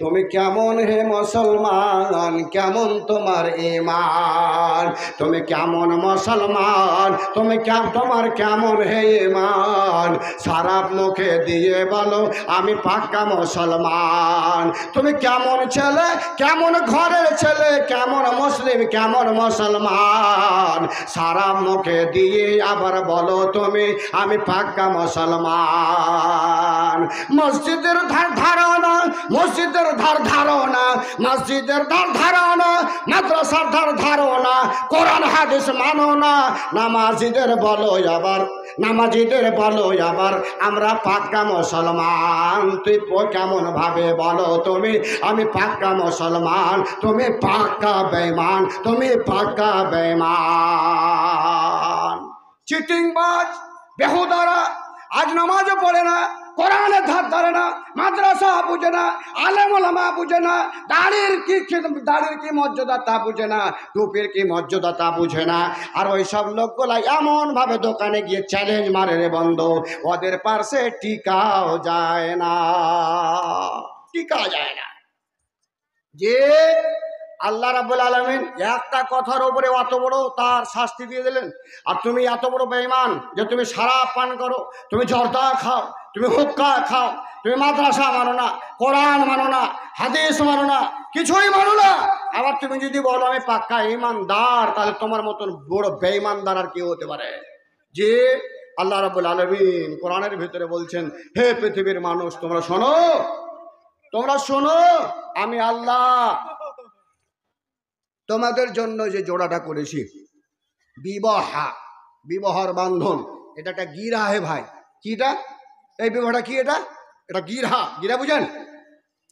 তুমি কেমন হে মুসলমান, কেমন তোমার ঈমান? তুমি কেমন মুসলমান, তোমার কেমন হে ঈমান? সারা মুখে দিয়ে বলো আমি পাক্কা মুসলমান। তুমি কেমন ছেলে, কেমন ঘরের ছেলে, কেমন মুসলিম, কেমন মুসলমান? সারা মুখে দিয়ে আবার বলো তুমি আমি পাক্কা মুসলমান। মসজিদের ধার ধারণা, মসজিদের ধার ধারণা, মসজিদের ধার ধারণা, মাদ্রাসার ধার ধারণা, কোরআন হাদিস মানো না। নামাজিদের বলো আবার, নামাজিদের বলো আবার আমরা পাক্কা মুসলমান। তুই কেমন ভাবে বলো তুমি আমি পাক্কা মুসলমান? তুমি পাক্কা বেঈমান, তুমি পাক্কা বেঈমান। চিটিংবাজ, বেহুদারা, আজ নামাজও পড়ে না, কোরআনের ধার ধরে না, মাদ্রাসা বুঝে না, আলেম ওলামা বুঝে না, দাড়ির কি মর্যাদা তা বুঝে না, টুপির কি মর্যাদা তা বুঝে না। আর ওই সব লোকগুলা এমনভাবে দোকানে গিয়ে চ্যালেঞ্জ মারে রে বন্ধু, ওদের পার্শ্বে টিকাও যায় না, টিকা যায় না। যে আল্লাহ রাব্বুল আলামিন একটা কথার উপরে অত বড় তার শাস্তি দিয়ে দিলেন, আর তুমি এত বড় বেঈমান যে তুমি শরাব পান করো, তুমি জর্দা খাও, তুমি হুক্কা খাও, তুমি মাদ্রাসা মানো না, কোরআন মানো না, হাদিস মানো না, কিছুই মানো না। আবার তুমি যদি বলো আমি পাক্কা ঈমানদার, তাহলে তোমার মতন বড় বেঈমানদার আর কেউ হতে পারে? যে আল্লাহ রাব্বুল আলামিন কোরআনের ভিতরে বলছেন, হে পৃথিবীর মানুষ তোমরা শোনো, তোমরা শোনো, আমি আল্লাহ তোমাদের জন্য যে জোড়াটা করেছি, বিবাহা, বিবাহর বান্ধন, এটা একটা গিরা হে ভাই। কিটা এই বিবাহটা কি? এটা গিরহা, গিরা বুঝেন?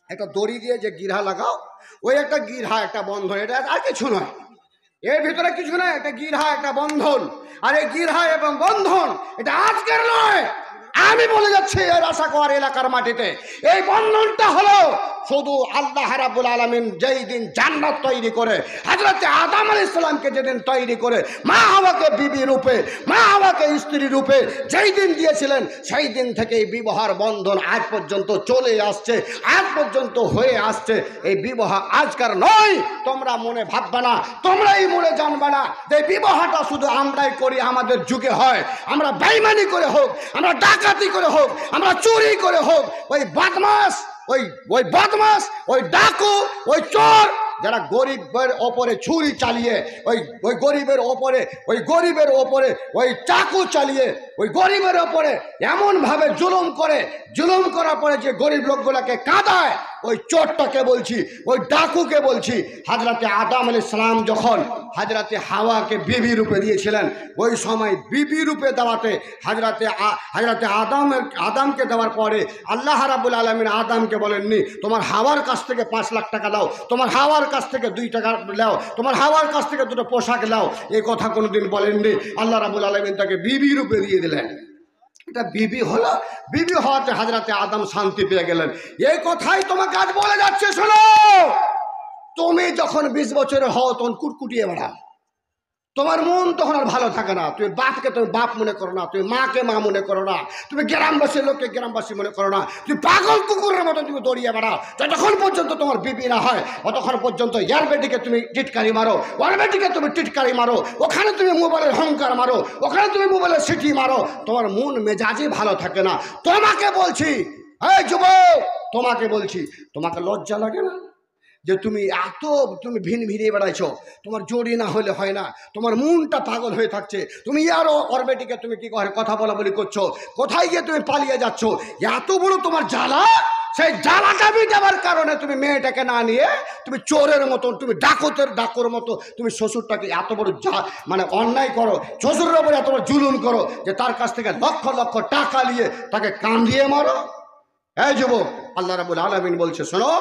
একটা দড়ি দিয়ে যে গিরহা লাগাও, ওই একটা গিরহা, একটা বন্ধন, এটা আর কিছু নয়, এর ভিতরে কিছু নয়, একটা গিরহা, একটা বন্ধন। আর এই গিরহা এবং বন্ধন এটা আজকের নয়, আমি বলে যাচ্ছি এর আশাকর এলাকার মাটিতে এই বন্ধনটা হলো শুধু আল্লাহ রাব্বুল আলামিন যেই দিন জান্নাত তৈরি করে, হযরত আদম আলাইহিস সালামকে যেদিন তৈরি করে মা হাওয়াকে বিবি রূপে, মা হাওয়াকে স্ত্রী রূপে যেই দিন দিয়েছিলেন, সেই দিন থেকে এই বিবাহের বন্ধন আজ পর্যন্ত চলে আসছে, আজ পর্যন্ত হয়ে আসছে। এই বিবাহ আজকার নয়, তোমরা মনে ভাববে না, তোমরাই মনে জানবে না যে বিবাহটা শুধু আমরাই করি, আমাদের যুগে হয়। আমরা বেঈমানি করে হোক, আমরা ডাকাতি করে হোক, আমরা চুরি করে হোক, ওই বদমাশ, ওই বদমাশ, ওই ডাকু, ওই চোর, যারা গরিবের ওপরে ছুরি চালিয়ে, ওই গরিবের ওপরে ওই চাকু চালিয়ে ওই গরিবের ওপরে এমনভাবে জুলুম করে, জুলুম করার পরে যে গরিব লোকগুলোকে কাঁদায়, ওই চোরটাকে বলছি, ওই ডাকুকে বলছি। হযরতে আদম আলাইহিস সালাম যখন হযরতে হাওয়াকে বিবি রূপে দিয়েছিলেন, ওই সময় বিবি রূপে দেওয়াতে হযরতে আদমকে দেওয়ার পরে আল্লাহ রাব্বুল আলামিন আদমকে বলেননি তোমার হাওয়ার কাছ থেকে 5 লাখ টাকা দাও, তোমার হাওয়ার কাছ থেকে 2 টাকা নাও, তোমার হাওয়ার কাছ থেকে 2টো পোশাক নাও, এই কথা কোনোদিন বলেননি। আল্লাহ রাব্বুল আলামিন তাকে বিবি রূপে দিয়ে দিলেন। এটা বিবি হলো, বিবি হওয়াতে হযরতে আদম শান্তি পেয়ে গেলেন। এই কথাই তোমাকে আজ বলে যাচ্ছে, শোনো, তুমি যখন 20 বছরের হও তখন কুটকুটিয়ে বেড়াও, তোমার মন তখন আর ভালো থাকে না, তুমি বাপকে তুমি বাপ মনে করো না, তুমি মাকে মা মনে করো না, তুমি গ্রামবাসীর লোককে গ্রামবাসী মনে করো না, তুমি পাগল কুকুরের মতো তুমি দৌড়িয়ে বেড়াও। যতক্ষণ পর্যন্ত তোমার বিবি না হয় ততক্ষণ পর্যন্ত ইয়ার বেটিকে তুমি টিটকারি মারো, ওর বেটিকে তুমি টিটকারি মারো, ওখানে তুমি মোবাইলের হংকার মারো, ওখানে তুমি মোবাইলের সিটি মারো, তোমার মন মেজাজই ভালো থাকে না। তোমাকে বলছি, এই যুবক, তোমাকে বলছি, তোমাকে লজ্জা লাগে না যে তুমি ভিড়িয়ে বেড়াইছো? তোমার জড়ি না হলে হয় না, তোমার মনটা পাগল হয়ে থাকছে, তুমি আরো ওর বেটিকে তুমি কি কথা বলা বলি করছো, কোথায় গিয়ে তুমি পালিয়ে যাচ্ছ, এত বড় তোমার জ্বালা। সেই জ্বালাটা মিটাবার কারণে তুমি মেয়েটাকে না নিয়ে তুমি চোরের মতো, তুমি ডাকুর মতো তুমি শ্বশুরটাকে এত বড় মানে অন্যায় করো, শ্বশুরের ওপরে এত বড় জুলুম করো যে তার কাছ থেকে লক্ষ লক্ষ টাকা নিয়ে তাকে কাঁদিয়ে মারো। এই যুবক, আল্লাহ রাব্বুল আলামিন বলছে, শোনো,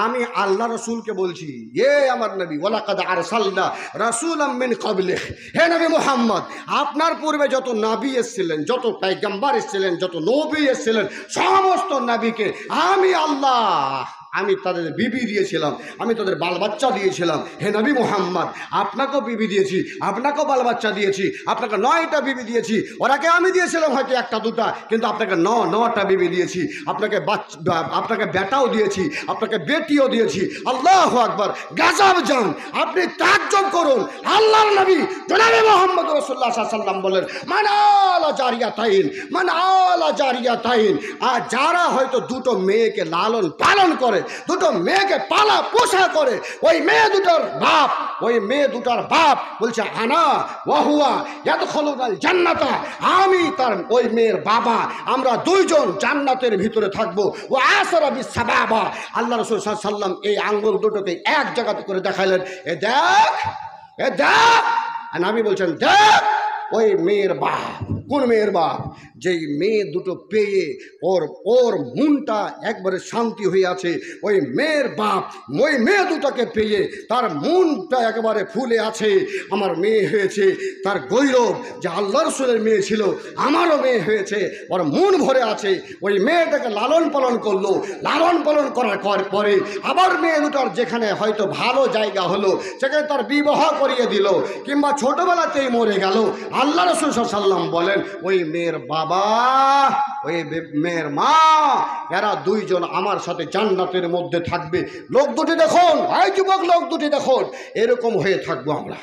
আমি আল্লাহ রসুলকে বলছি, এ আমার নবী, ওয়ালাকাদ আরসালনা রাসূলাম মিন ক্বাবলিহি, হে নবী মুহাম্মদ, আপনার পূর্বে যত নবী এসেছিলেন, যত পয়গম্বর এসেছিলেন, যত নবী এসেছিলেন, সমস্ত নবীকে আমি আল্লাহ আমি তাদের বিবি দিয়েছিলাম, আমি তাদের বাল বাচ্চা দিয়েছিলাম। হে নবী মুহাম্মদ, আপনাকেও বিবি দিয়েছি, আপনাকেও বাল বাচ্চা দিয়েছি, আপনাকে 9টা বিবি দিয়েছি। ওরাকে আমি দিয়েছিলাম হয়তো 1টা 2টা, কিন্তু আপনাকে 9টা বিবি দিয়েছি। আপনাকে বেটাও দিয়েছি, আপনাকে বেটিও দিয়েছি। আল্লাহু আকবার। গাজব জান, আপনি তাজ্জব করুন। আল্লাহর নবী জনাবে মুহাম্মদ রাসূলুল্লাহ সাল্লাল্লাহু আলাইহি ওয়াসাল্লাম বলেন, মান আলা জারিয়াতাইন, মান আলা জারিয়াতাইন। আর যারা হয়তো দুটো মেয়েকে লালন পালন করে, দুটো মেয়েকে পালা পোষা করে, ওই মেয়ে দুটার বাপ বলছে আনা ওয়াহুয়া ইয়াদখুলুনাল জান্নাতা, আমি তার ওই মেয়ের বাবা, আমরা দুইজন জান্নাতের ভিতরে থাকবো। ও আসরা বিসাবাবা। আল্লাহ রাসূল সাল্লাল্লাহু আলাইহি ওয়াসাল্লাম এই আঙ্গুল দুটোকে এক জায়গাতে করে দেখাইলেন, এ দেখ, এ দেখ। আর নবী বলছেন, দেখ ওই মেয়ের বাপ। কোন মেয়ের বাপ? যেই মেয়ে দুটো পেয়ে ওর মনটা একবারে শান্তি হয়ে আছে, ওই মেয়ের বাপ ওই মেয়ে দুটাকে পেয়ে তার মনটা একেবারে ফুলে আছে। আমার মেয়ে হয়েছে, তার গৌরব যে আল্লাহ রাসূলের মেয়ে ছিল, আমারও মেয়ে হয়েছে, ওর মন ভরে আছে। ওই মেয়েটাকে লালন পালন করলো, লালন পালন করার পরে আবার মেয়ে দুটার যেখানে হয়তো ভালো জায়গা হলো, সেখানে তার বিবাহ করিয়ে দিল, কিংবা ছোটবেলাতেই মরে গেল। আল্লাহ রাসূল সাল্লাল্লাহু আলাইহি ওয়াসাল্লাম বলেন, ওই মেয়ের বাবা, ওই মেয়ের মা, এরা দুইজন আমার সাথে জান্নাতের মধ্যে থাকবে। লোক দুটি দেখুন, এই যুবক, লোক দুটি দেখুন, এরকম হয়ে থাকবো আমরা,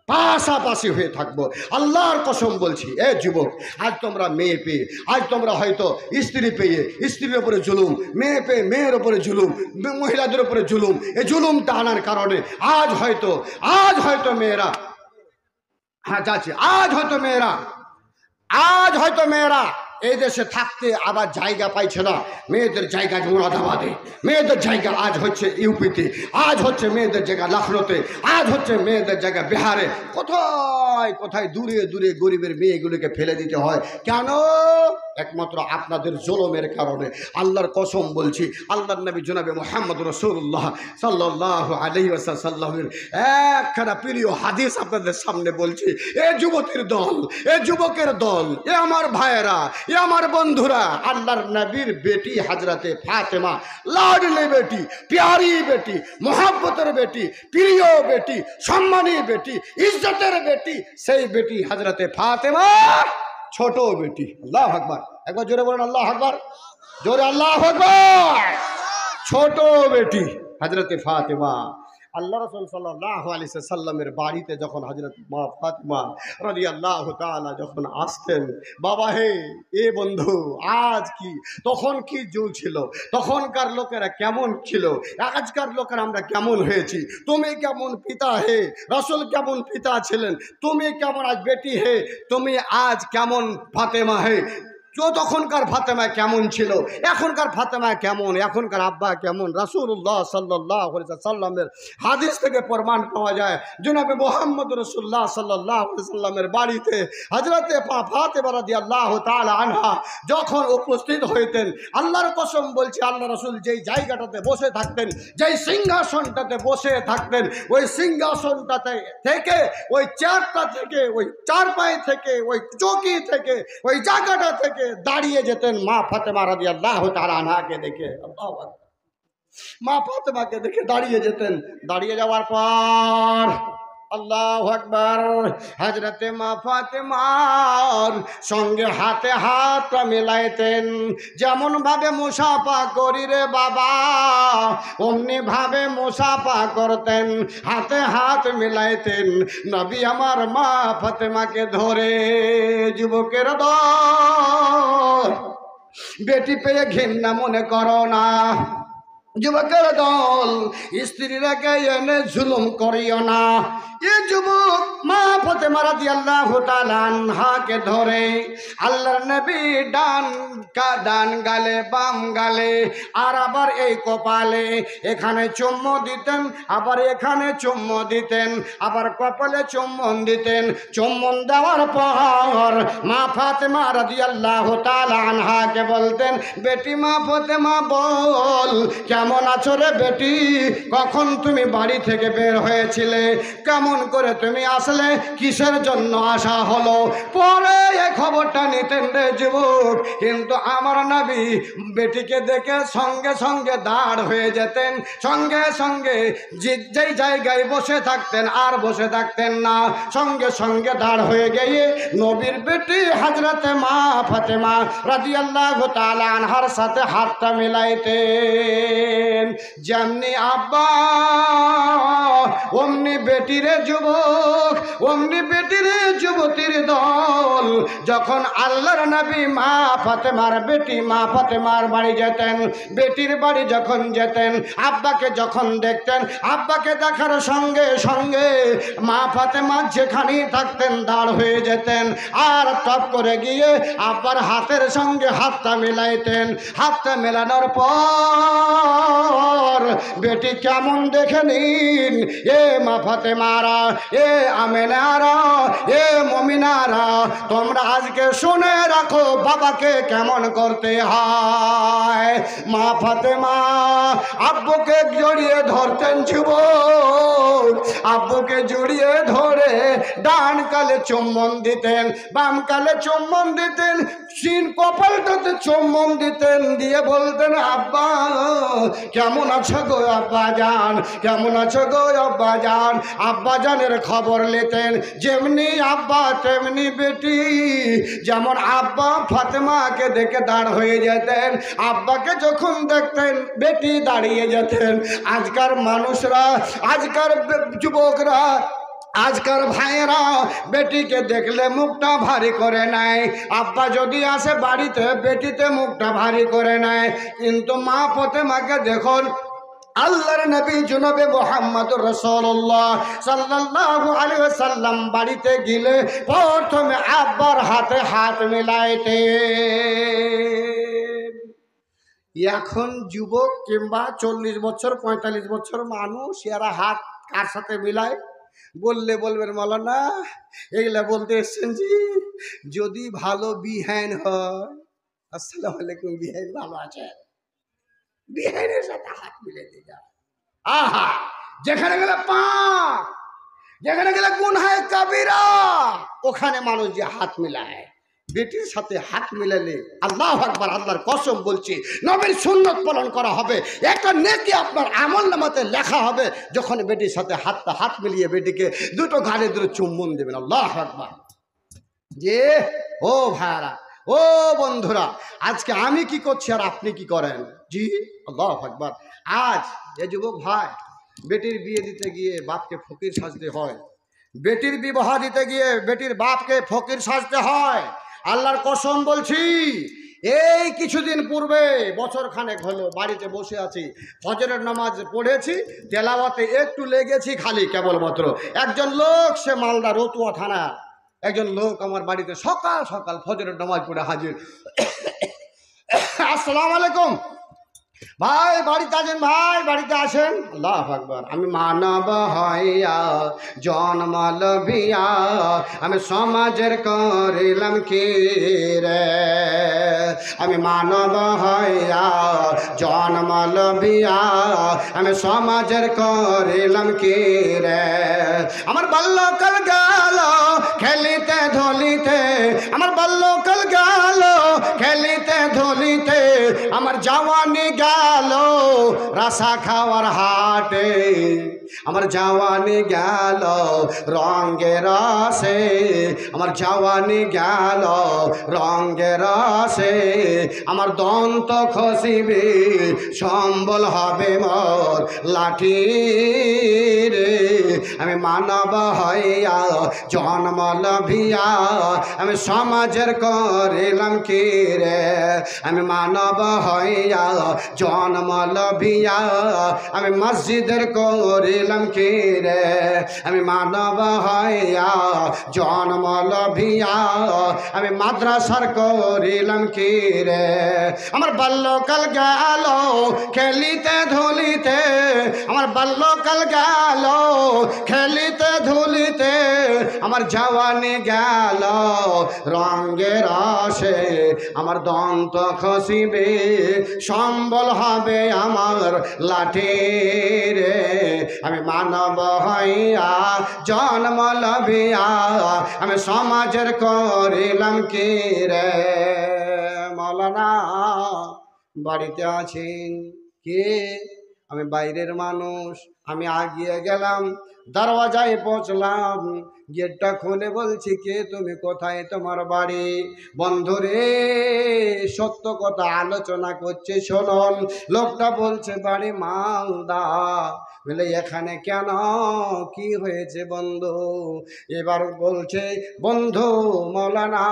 পাশাপাশি হয়ে থাকবো। আল্লাহর কসম বলছি, এ যুবক, আজ তোমরা মেয়ে পেয়ে, আজ তোমরা হয়তো স্ত্রী পেয়ে স্ত্রীর উপরে জুলুম, মেয়ে পেয়ে মেয়ের উপরে জুলুম, মহিলাদের উপরে জুলুম, এই জুলুমটা আনার কারণে আজ হয়তো মেয়েরা, হ্যাঁ যাচ্ছে, আজ হয়তো মেয়েরা এই দেশে থাকতে আবার জায়গা পাইছে না। মেয়েদের জায়গা মুরাদাবাদে, মেয়েদের জায়গা আজ হচ্ছে ইউপিতে, আজ হচ্ছে মেয়েদের জায়গা লখনৌতে, আজ হচ্ছে মেয়েদের জায়গা বিহারে। কোথায় কোথায় দূরে দূরে গরিবের মেয়েগুলোকে ফেলে দিতে হয় কেন? একমাত্র আপনাদের জুলুমের কারণে। আল্লাহর কসম বলছি, আল্লাহর নবী জনাবে মুহাম্মদ রাসূলুল্লাহ সাল্লাল্লাহু আলাইহি ওয়াসাল্লামের একখানা প্রিয় হাদিস আপনাদের সামনে বলছি। এ যুবতীর দল, এ যুবকের দল, এ আমার ভাইয়েরা, এ আমার বন্ধুরা, আল্লাহর নবীর বেটি হযরতে ফাতেমা, লাডলি বেটি, প্যারি বেটি, মোহাব্বতের বেটি, প্রিয় বেটি, সম্মানী বেটি, ইজ্জতের বেটি, সেই বেটি হযরতে ফাতেমা ছোট বেটি। আল্লাহু আকবার। একবার জোরে বলেন আল্লাহু আকবার, জোরে আল্লাহু আকবার। ছোট বেটি হযরতে ফাতেমা। আল্লাহ রাসূল সাল্লাল্লাহু আলাইহি ওয়াসাল্লামের বাড়িতে যখন হযরত মা ফাতেমা রাদিয়াল্লাহু তাআলা যখন আসতেন, বাবা হে, এ বন্ধু, আজ কি, তখন কি যুগ ছিল, তখনকার লোকেরা কেমন ছিল, আজকার লোকেরা আমরা কেমন হয়েছি, তুমি কেমন পিতা হে, রাসূল কেমন পিতা ছিলেন, তুমি কেমন আজ বেটি হে, তুমি আজ কেমন ফাতেমা হে। তখনকার ফাতেমা কেমন ছিল, এখনকার ফাতেমা কেমন, এখনকার আব্বা কেমন। রাসূলুল্লাহ সাল্লাল্লাহু আলাইহি ওয়াসাল্লামের হাদিস থেকে প্রমাণ পাওয়া যায়। জনাবে মুহাম্মদ রাসূলুল্লাহ সাল্লাল্লাহু আলাইহি ওয়াসাল্লামের বাড়িতে হযরতে ফাতেমা রাদিয়াল্লাহু তাআলা আনহা যখন উপস্থিত হইতেন, আল্লাহর কসম বলছি, আল্লাহ রাসূল যেই জায়গাটাতে বসে থাকতেন, যেই সিংহাসনটাতে বসে থাকতেন, ওই সিংহাসনটাতে থেকে, ওই চেয়ারটা থেকে, ওই চারপাই থেকে, ওই চৌকি থেকে, ওই জায়গাটা থেকে দাঁড়িয়ে যেতেন মা ফাতেমা রাদিয়াল্লাহু তাআলা আনহাকে দেখে। আল্লাহু আকবার। মা ফাতেমাকে দেখে দাঁড়িয়ে যেতেন। দাঁড়িয়ে যাওয়ার পর আল্লাহু আকবার, হযরতে মা ফাতেমার সঙ্গে হাতে হাত মেলাইতেন। যেমন ভাবে মুসাফা করি রে বাবা, অমনি ভাবে মুসাফা করতেন, হাতে হাত মিলাইতেন। নবী আমার মা ফাতেমাকে ধরে, যুবকের দল, বেটি পেয়ে ঘৃণা মনে করো না, যুবকের দল, স্ত্রীরাকে এনে জুলুম করিও না। এ যুবক মা ফাতেমা রাদিয়াল্লাহু তাআলা আনহাকে ধরে আল্লাহর নবী ডান গালে, বাম গালে, আর আবার এই কপালে, এখানে চুম্বন দিতেন, আবার এখানে চুম্বন দিতেন, আবার কপালে চুম্বন দিতেন। চুম্বন দেওয়ার পর মা ফাতেমা রাদিয়াল্লাহু তাআলা আনহাকে বলতেন, বেটি মা ফাতেমা বল, কেমন কেমন আছো রে বেটি, কখন তুমি বাড়ি থেকে বের হয়েছিলে, কেমন করে তুমি আসলে, কিসের জন্য আসা হলো? পরে এই খবরটা নিতেন রে যুবক। কিন্তু আমার নবী বেটিকে দেখে সঙ্গে সঙ্গে দাঁড় হয়ে যেতেন, সঙ্গে সঙ্গে যেই জায়গায় বসে থাকতেন আর বসে থাকতেন না, সঙ্গে সঙ্গে দাঁড় হয়ে গিয়ে নবীর বেটি হযরতে মা ফাতেমা রাদিয়াল্লাহু তাআলা আনহার সাথে হাতটা মিলাইতেন। যেমনি আব্বা অমনি বেটিরে যুবক, অমনি বেটিরে যুবতীর দল। যখন আল্লাহর নবী মা ফাতেমার বেটি মা ফাতেমার বাড়ি যেতেন, বেটির বাড়ি যখন যেতেন, আব্বাকে যখন দেখতেন, আব্বাকে দেখার সঙ্গে সঙ্গে মা ফাতেমা যেখানেই থাকতেন দাঁড় হয়ে যেতেন, আর টপ করে গিয়ে আব্বার হাতের সঙ্গে হাতটা মিলাইতেন। হাতটা মেলানোর পর বেটি কেমন দেখে নিন, এ মা ফাতেমারা, এ আমেনারা, এ মমিনারা, তোমরা আজকে শুনে রাখো বাবাকে কেমন করতে হয়। মা ফাতেমা আব্বুকে জড়িয়ে ধরতেন যুবক, আব্বুকে জড়িয়ে ধরে ডান কালে চুম্বন দিতেন, বাম কালে চুম্বন দিতেন, সিন কপালটাতে চুম্বন দিতেন, দিয়ে বলতেন আব্বা কেমন আছো গো আব্বা জান, কেমন আছো গো আব্বা জান। আব্বা জানের খবর নিতেন, যেমনি আব্বা তেমনি বেটি। যেমন আব্বা ফাতেমাকে দেখে দাঁড় হয়ে যেতেন, আব্বাকে যখন দেখতেন বেটি দাঁড়িয়ে যেতেন। আজকার মানুষরা, আজকার যুবকরা, আজকার ভাইয়েরা বেটিকে দেখলে মুখটা ভারী করে নেয়। আব্বা যদি আসে বাড়িতে বেটিতে মুখটা ভারী করে নেয়। কিন্তু মা ফাতেমাকে দেখুন, আল্লাহর নবী জনাবে মুহাম্মদুর রাসূলুল্লাহ সাল্লাল্লাহু আলাইহি ওয়াসাল্লাম বাড়িতে গেলে প্রথমে আব্বার হাতে হাত মিলাইতেন। এখন যুবক কিংবা 40 বছর 45 বছর মানুষ এরা হাত কার সাথে মিলায়? বললে বলবেন মাওলানা এগুলা বলতে এসছেন জি, যদি ভালো বিহাইন হয়। আসসালামু আলাইকুম, বিহাইন ভালো আছে, বিহাইনের সাথে হাত মিলে দিয়ে যাও। আহা, যেখানে গেলে পাপ, যেখানে গেলে গুনহায়ে কাবিরা, ওখানে মানুষ যে হাত মিলায়, বেটির সাথে হাত মিলালে আল্লাহু আকবার, আল্লাহর কসম বলছি নবীর সুন্নত পালন করা হবে, একটা নেকি আপনার আমলনামাতে লেখা হবে যখন বেটির সাথে হাত মিলিয়ে বেটিকে দুটো গালে দুটো চুম্বন দেবেন। আল্লাহু আকবার। যে ও ভাইরা, ও বন্ধুরা, আজকে আমি কি করছি আর আপনি কি করেন? জি আল্লাহু আকবার। আজ এ যুবক ভাই, বেটির বিয়ে দিতে গিয়ে বাপকে ফকির সাজতে হয়, বেটির বিবাহ দিতে গিয়ে বেটির বাপকে ফকির সাজতে হয়। আল্লাহর কসম বলছি, এই কিছুদিন পূর্বে, বছর খানেক হলো বাড়িতে বসে আছি, ফজরের নামাজ পড়েছি, তেলাওয়াতে একটু লেগেছি খালি কেবলমাত্র। একজন লোক, সে মালদা রতুয়া থানা, একজন লোক আমার বাড়িতে সকাল সকাল ফজরের নামাজ পড়ে হাজির। আসসালামু আলাইকুম ভাই, বাড়িতে আছেন? ভাই বাড়িতে আসেন। আল্লাহু আকবার। আমি মানব হইয়া জন্মাল বিয়া, আমি সমাজের করিলাম কি রে, আমি মানব হইয়া জন্মাল বিয়া, আমি সমাজের করিলাম কি রে। আমার বাল্যকাল গেল খেলিতে ধলিতে, আমার বাল্যকাল গেল খেলিতে ধলিতে, আমার জওয়ানি গেল রাসা খাওয়ার হাটে, আমার জওয়ানি গেল রঙে রসে, আমার জওয়ানি গেল রঙে রসে, আমার দন্ত খসিবে সম্বল হবে মোর লাঠি রে। আমি মানব হইয়া জন্মল ভিয়া, আমি সমাজের করিলাম কি রে, আমি মানব হইয়া জন্মল ভিয়া, আমি মসজিদের করিলাম কি রে, আমি মানব হইয়া জন্মল ভিয়া, আমি মাদ্রাসার করিলাম কি রে। আমার বাল্যকাল গেল খেলিতে ধুলিতে, আমার বাল্যকাল গেল খেলিতে ধুলিতে, আমার জওয়ানি গেল রঙে রসে, আমার দন্ত খসিবে সম্বল হবে আমার লাঠি রে। আমি মানব হইয়া জন্ম লভিয়া আমি সমাজের করিলাম কি রে। মাওলানা বাড়িতে আছেন কে? আমি বাইরের মানুষ। আমি আগিয়ে গেলাম, দরওয়াজায় পৌঁছলাম, গেটটা খুলে বলছি কে তুমি, কোথায় তোমার বাড়ি? বন্ধুরে সত্য কথা আলোচনা করছে শুনুন। লোকটা বলছে বাড়ি মালদা। বলে এখানে কেন, কি হয়েছে বন্ধু? এবার বলছে বন্ধু মৌলানা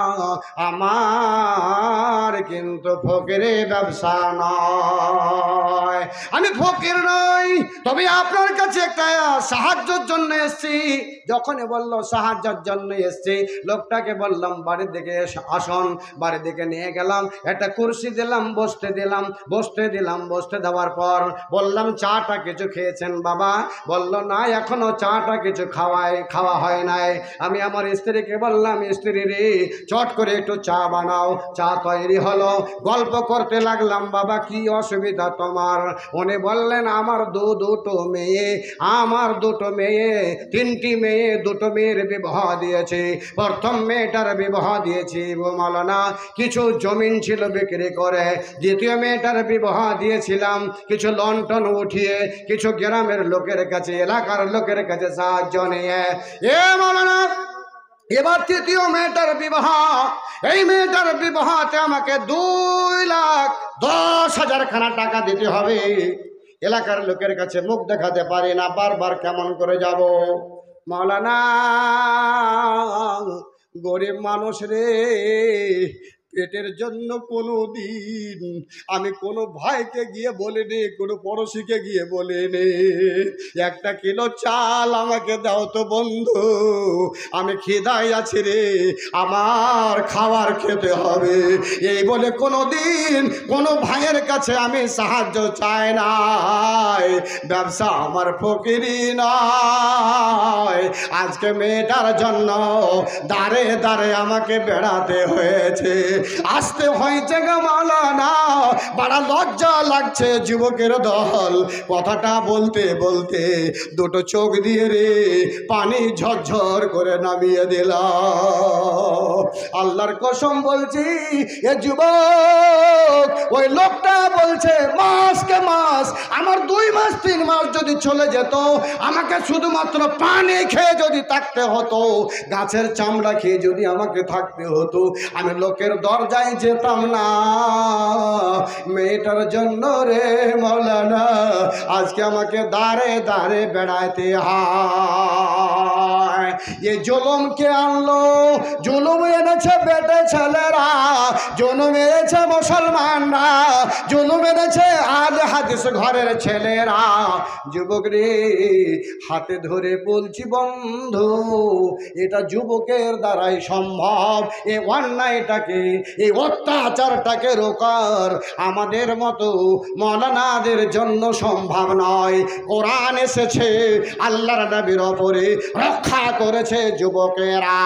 আমার কিন্তু ফকিরে ব্যবসা নয়, আমি ফকির নই, তবে আপনার কাছে একটা সাহায্যের জন্য এসছি। যখনই বলল সাহায্যের জন্য এসছি, লোকটাকে বললাম বাড়ির দিকে আসন। বাড়ির দিকে নিয়ে গেলাম, একটা কুর্সি দিলাম, বসতে দেওয়ার পর বললাম চাটা কিছু খেয়েছেন বাবা? বলল না, এখনো চাটা কিছু খাওয়া হয় নাই। আমি আমার স্ত্রীকে বললাম স্ত্রী রে চট করে একটু চা বানাও। চা তৈরি হলো, গল্প করতে লাগলাম বাবা কি অসুবিধা তোমার? উনি বললেন আমার দুটো মেয়ে, আমার দুটো মেয়ে, তিনটি মেয়ে, দুটো মেয়ের বিবাহ দিয়েছে। প্রথম মেয়েটার বিবাহ দিয়েছি মাওলানা কিছু জমিন ছিল বিক্রি করে। দ্বিতীয় মেয়েটার বিবাহ দিয়েছিলাম কিছু লন্ঠন উঠিয়ে, কিছু গ্রামের লোকের কাছে, এলাকার লোকের কাছে সাহায্য নিয়ে। এ মাওলানা এবার তৃতীয় মেয়েটার বিবাহ। এই মেয়েটার বিবাহতে আমাকে 2,10,000 খানা টাকা দিতে হবে। এলাকার লোকের কাছে মুখ দেখাতে পারি না, বারবার কেমন করে যাব? মাওলানা গরিব মানুষ রে, পেটের জন্য কোনো দিন আমি কোনো ভাইকে গিয়ে বলিনি, কোনো পড়োশিকে গিয়ে বলিনি 1 কিলো চাল আমাকে দাও তো বন্ধু, আমি খিদায় আছি রে, আমার খাবার খেতে হবে। এই বলে কোনো দিন কোনো ভাইয়ের কাছে আমি সাহায্য চাই নাই। ব্যবসা আমার ফকিরি নয়। আজকে মেয়েটার জন্য দাঁড়ে দাঁড়ে আমাকে বেড়াতে হয়েছে, আসতে হয়েছে গো মাওলানা। বড় লজ্জা লাগছে যুবকের দল, কথাটা বলতে বলতে দুটো চোখ দিয়ে রে পানি ঝরঝর করে নামিয়ে দিল। আল্লাহর কসম বলছি এ যুবক, ওই লোকটা বলছে মাসকে মাস আমার 2 মাস 3 মাস যদি চলে যেত, আমাকে শুধুমাত্র পানি খেয়ে যদি থাকতে হতো, গাছের চামড়া খেয়ে যদি আমাকে থাকতে হতো, আমি লোকের দরজায় যেতাম না। মেয়েটার জন্য রে মাওলানা আজকে আমাকে দাঁড়ে দাঁড়ে বেড়াইতে হয়। এই জুলুমকে আনলো, জুলুম এনেছে বেটে ছেলেরা, জুলুম এনেছে মুসলমানরা, জুলুম এনেছে আলে হাদিস ঘরের ছেলেরা। যুবক রে হাতে ধরে বলছি বন্ধু, এটা যুবকের দ্বারাই সম্ভব। এই অন্যায়টাকে, এই অত্যাচারটাকে রোকার আমাদের মতো মৌলানাদের জন্য সম্ভব নয়। কোরআন এসেছে, আল্লাহর নবীর ওপরে রক্ষা করেছে যুবকেরা।